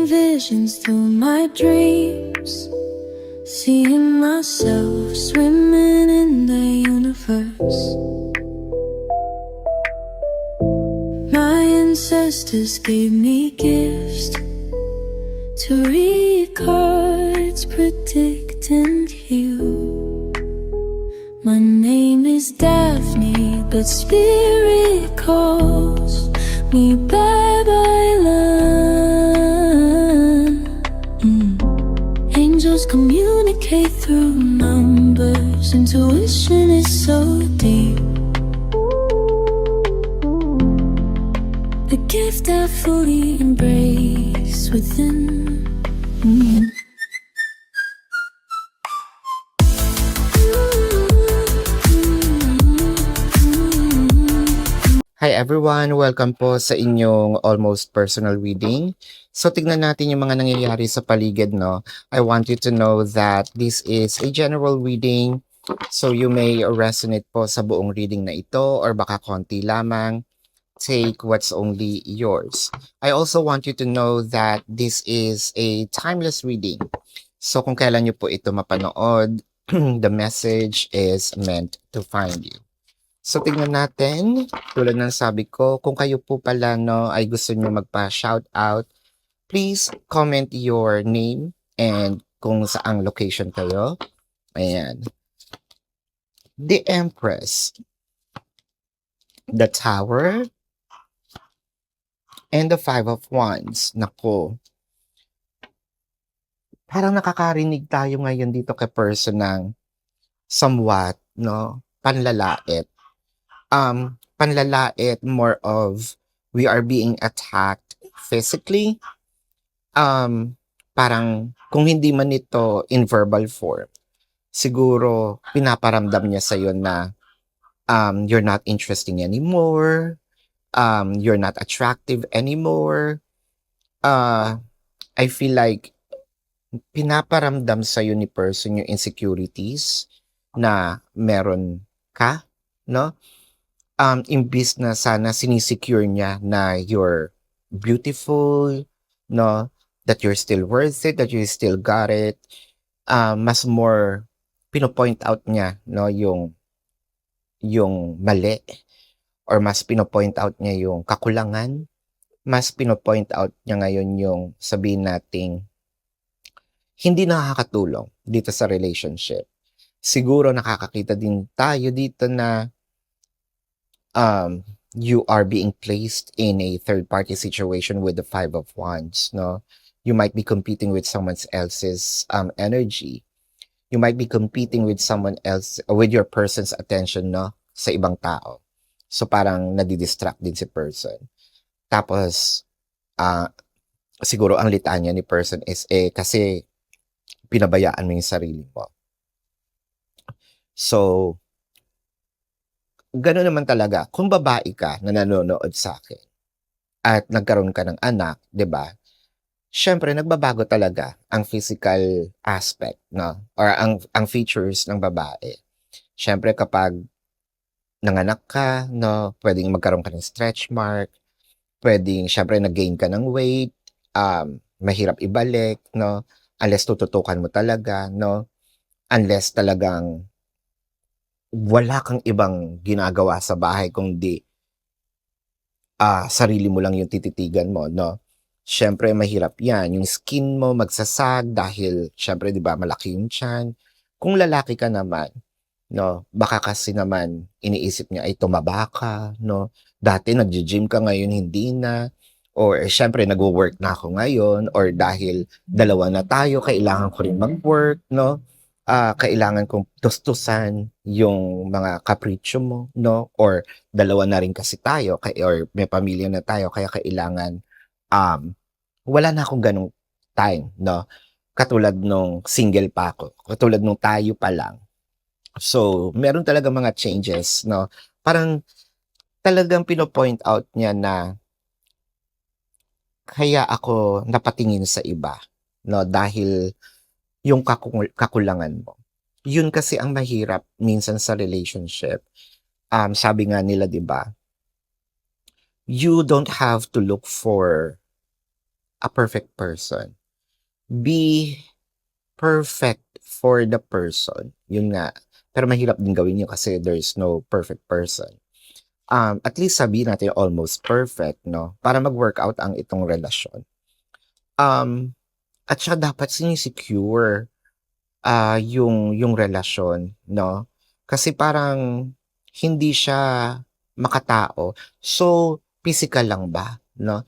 visions through my dreams, seeing myself swimming in the universe. My ancestors gave me gifts to read cards, predict and heal. My name is Daphne, but spirit calls me Babylon. Angels communicate through numbers. Intuition is so deep. The gift I fully embrace within. Hi everyone! Welcome po sa inyong almost personal reading. So tignan natin yung mga nangyayari sa paligid, no? I want you to know that this is a general reading. So you may resonate po sa buong reading na ito or baka konti lamang. Take what's only yours. I also want you to know that this is a timeless reading. So kung kailan nyo po ito mapanood, the message is meant to find you. So tingnan natin, tulad ng sabi ko, kung kayo po pala no, ay gusto nyo magpa-shout out, please comment your name and kung saang location kayo. Ayan. The Empress, the Tower, and the Five of Wands. Nako. Parang nakakarinig tayo ngayon dito kay person ng somewhat, no, panlalait. Panlalait, more of we are being attacked physically. Parang kung hindi man ito in verbal form, siguro pinaparamdam niya sa'yo na you're not interesting anymore, you're not attractive anymore. I feel like pinaparamdam sa'yo ni person yung insecurities na meron ka, no? Imbis na sana sinisecure niya na you're beautiful, no? That you're still worth it, that you still got it. Mas more pinopoint out niya, no, yung mali, or mas pinopoint out niya yung kakulangan. Mas pinopoint out niya ngayon yung sabihin nating hindi nakakatulong dito sa relationship. Siguro nakakakita din tayo dito na you are being placed in a third-party situation with the Five of Wands, no? You might be competing with someone else's energy. You might be competing with someone else, with your person's attention, no? Sa ibang tao. So parang nadidistract din si person. Tapos, siguro ang litanya ni person is kasi pinabayaan mo yung sarili mo. So, gano'n naman talaga. Kung babae ka na nanonood sa akin at nagkaroon ka ng anak, 'di ba? Siyempre nagbabago talaga ang physical aspect, no? Or ang features ng babae. Siyempre kapag nanganak ka, no, pwedeng magkaroon ka ng stretch mark, pwedeng siyempre nag-gain ka ng weight, mahirap ibalik, no? Unless tututukan mo talaga, no? Unless talagang wala kang ibang ginagawa sa bahay kundi sarili mo lang yung tititigan mo, no? Siyempre mahirap yan. Yung skin mo magsasag dahil siyempre 'di ba malaki yung tiyan. Kung lalaki ka naman, no, baka kasi naman iniisip niya ay tumaba ka, no? Dati nagji-gym ka ngayon hindi na, or siyempre nagwo-work na ako ngayon, or dahil dalawa na tayo kailangan ko rin mag-work, no? Kailangan kong tustusan yung mga kapritsyo mo, no? Or dalawa na rin kasi tayo, or may pamilya na tayo, kaya kailangan, wala na akong ganong time, no? Katulad nung single pa ako, katulad nung tayo pa lang. So, meron talaga mga changes, no? Parang talagang pinopoint out niya na kaya ako napatingin sa iba, no? Dahil yung kakulangan mo. Yun kasi ang mahirap minsan sa relationship. Sabi nga nila, 'di ba? You don't have to look for a perfect person. Be perfect for the person. Yun nga. Pero mahirap din gawin yun kasi there's no perfect person. At least sabihin natin almost perfect, no? Para mag-workout ang itong relasyon. At saka dapat sinisecure yung relasyon, no? Kasi parang hindi siya makatao. So, physical lang ba, no?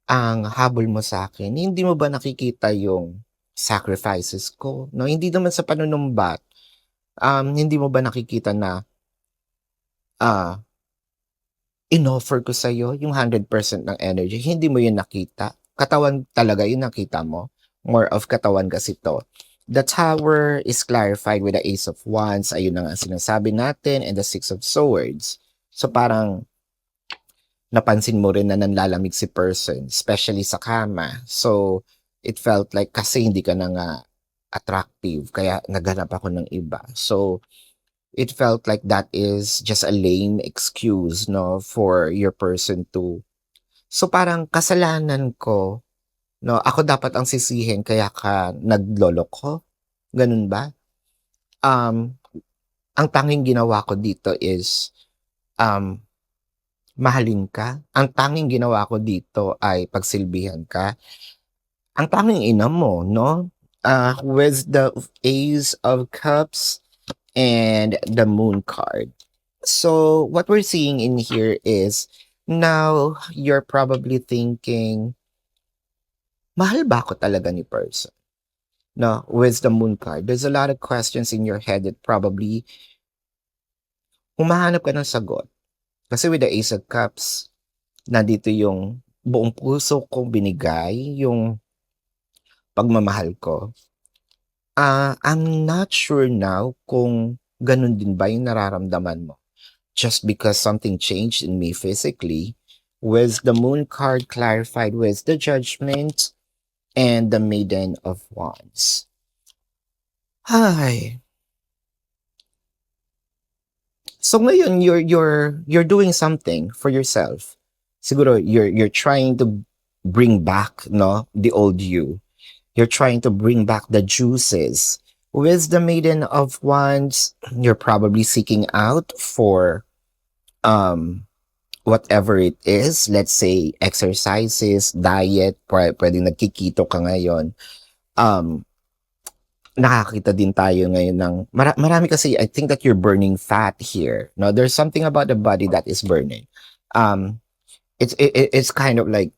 Ang habol mo sa akin, hindi mo ba nakikita yung sacrifices ko, no? Hindi naman sa panunumbat, hindi mo ba nakikita na ah, inoffer ko sa'yo yung 100% ng energy, hindi mo yun nakita. Katawan talaga yun nakita mo. More of katawan kasi 'to. The Tower is clarified with the Ace of Wands, ayun na nga sinasabi natin, and the Six of Swords. So parang napansin mo rin na nanlalamig si person, especially sa kama. So it felt like kasi hindi ka na nga attractive, kaya naghanap ako ng iba. So it felt like that is just a lame excuse, no, for your person to. So parang kasalanan ko, no, ako dapat ang sisihin kaya ka nagloloko, ganun ba? Um, ang tanging ginawa ko dito is um, mahalin ka. Ang tanging ginawa ko dito ay pagsilbihan ka. Ang tanging ina mo, no? With the Ace of Cups and the Moon card. So what we're seeing in here is now you're probably thinking, mahal ba ako talaga ni person? No, with the Moon card, there's a lot of questions in your head that probably humahanap ka ng sagot. Kasi with the Ace of Cups, nandito yung buong puso kong binigay, yung pagmamahal ko. I'm not sure now kung ganun din ba yung nararamdaman mo. Just because something changed in me physically, with the Moon card clarified with the Judgment and the Maiden of Wands. Hi. So ngayon you're doing something for yourself. Siguro you're trying to bring back, no, the old you. You're trying to bring back the juices. With the Maiden of Wands, you're probably seeking out for whatever it is. Let's say exercises, diet, pwedeng nagkikito ka ngayon. Nakakita din tayo ngayon ng marami kasi. I think that you're burning fat here. No, there's something about the body that is burning. It's kind of like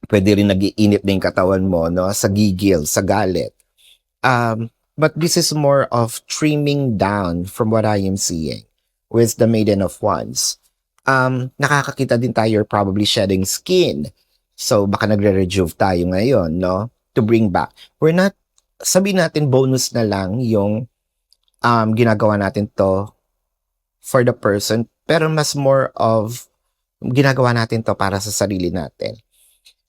pwede rin nag-iinit na yung katawan mo, no, sa gigil, sa galit. But this is more of trimming down from what I am seeing with the Maiden of Wands. Nakakakita din tayo, you're probably shedding skin. So baka nagre-rejuve tayo ngayon, no, to bring back. We're not, sabihin natin bonus na lang yung ginagawa natin to for the person, pero mas more of ginagawa natin to para sa sarili natin.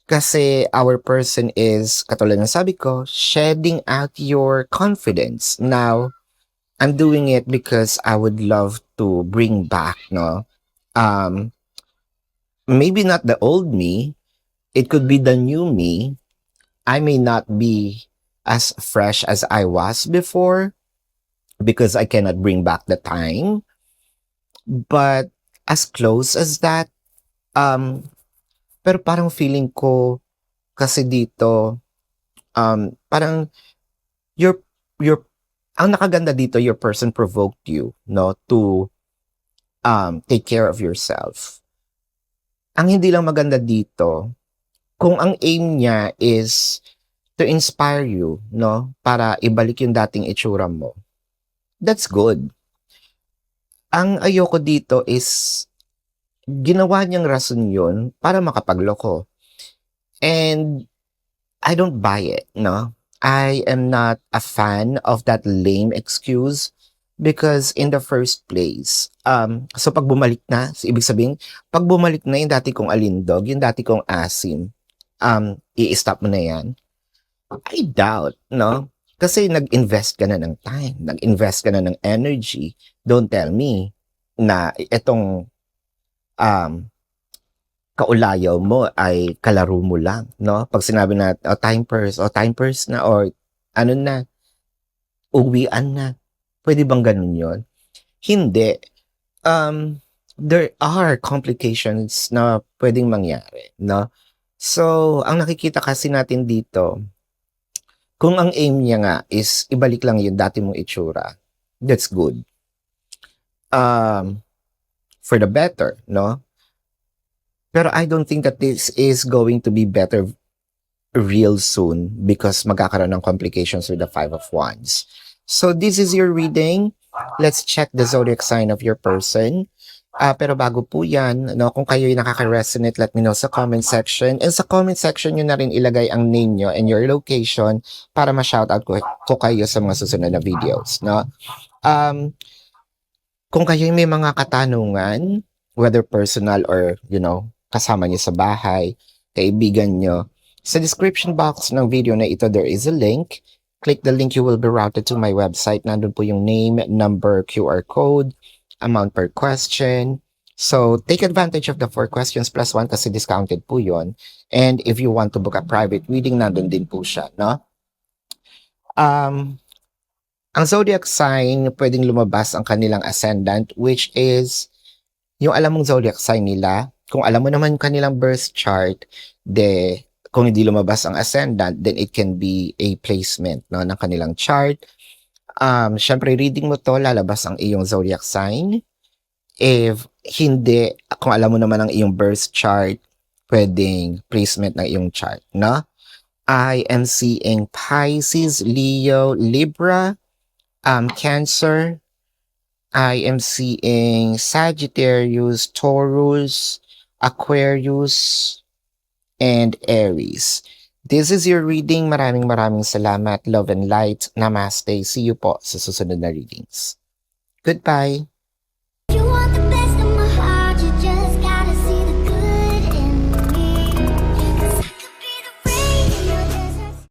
Kasi our person is, katulad ng sabi ko, shedding out your confidence. Now, I'm doing it because I would love to bring back, no? Maybe not the old me. It could be the new me. I may not be as fresh as I was before because I cannot bring back the time. But as close as that, pero parang feeling ko kasi dito, parang your ang nakaganda dito, your person provoked you, no, to take care of yourself. Ang hindi lang maganda dito, kung ang aim niya is to inspire you, no, para ibalik yung dating itsura mo, that's good. Ang ayoko dito is ginawa niyang rason yun para makapagloko. And I don't buy it, no? I am not a fan of that lame excuse because in the first place, so pag bumalik na, so ibig sabihin, pag bumalik na yung dati kong alindog, yung dati kong asim, i-stop mo na yan. I doubt, no? Kasi nag-invest ka na ng time, nag-invest ka na ng energy. Don't tell me na itong kaulayaw mo ay kalaro mo lang, no? Pag sinabi na, time purse na, or ano na, uwian na. Pwede bang ganun yon? Hindi. There are complications na pwedeng mangyari, no? So, ang nakikita kasi natin dito, kung ang aim niya nga is ibalik lang yung dati mong itsura, that's good. For the better, no? Pero I don't think that this is going to be better real soon because magkakaroon ng complications with the Five of Wands. So this is your reading. Let's check the zodiac sign of your person. Pero bago po yan, no, kung kayo'y nakaka-resonate, let me know sa comment section. And sa comment section nyo na rin ilagay ang name nyo and your location para ma-shoutout ko kayo sa mga susunod na videos. No? Kung kayo'y may mga katanungan, whether personal or, kasama nyo sa bahay, kaibigan nyo, sa description box ng video na ito, there is a link. Click the link, you will be routed to my website. Nandun po yung name, number, QR code, amount per question. So, take advantage of the 4 questions plus 1 kasi discounted po yun. And if you want to book a private reading, nandun din po siya, no? Ang zodiac sign, pwedeng lumabas ang kanilang ascendant, which is yung alam mong zodiac sign nila. Kung alam mo naman kanilang birth chart, kung hindi lumabas ang ascendant, then it can be a placement, no, ng kanilang chart. Syempre, reading mo to, lalabas ang iyong zodiac sign. If hindi, kung alam mo naman ang iyong birth chart, pwedeng placement ng iyong chart, no? I am seeing Pisces, Leo, Libra, Cancer. I am seeing Sagittarius, Taurus, Aquarius, and Aries. This is your reading. Maraming salamat. Love and light. Namaste. See you po sa susunod na readings. Goodbye.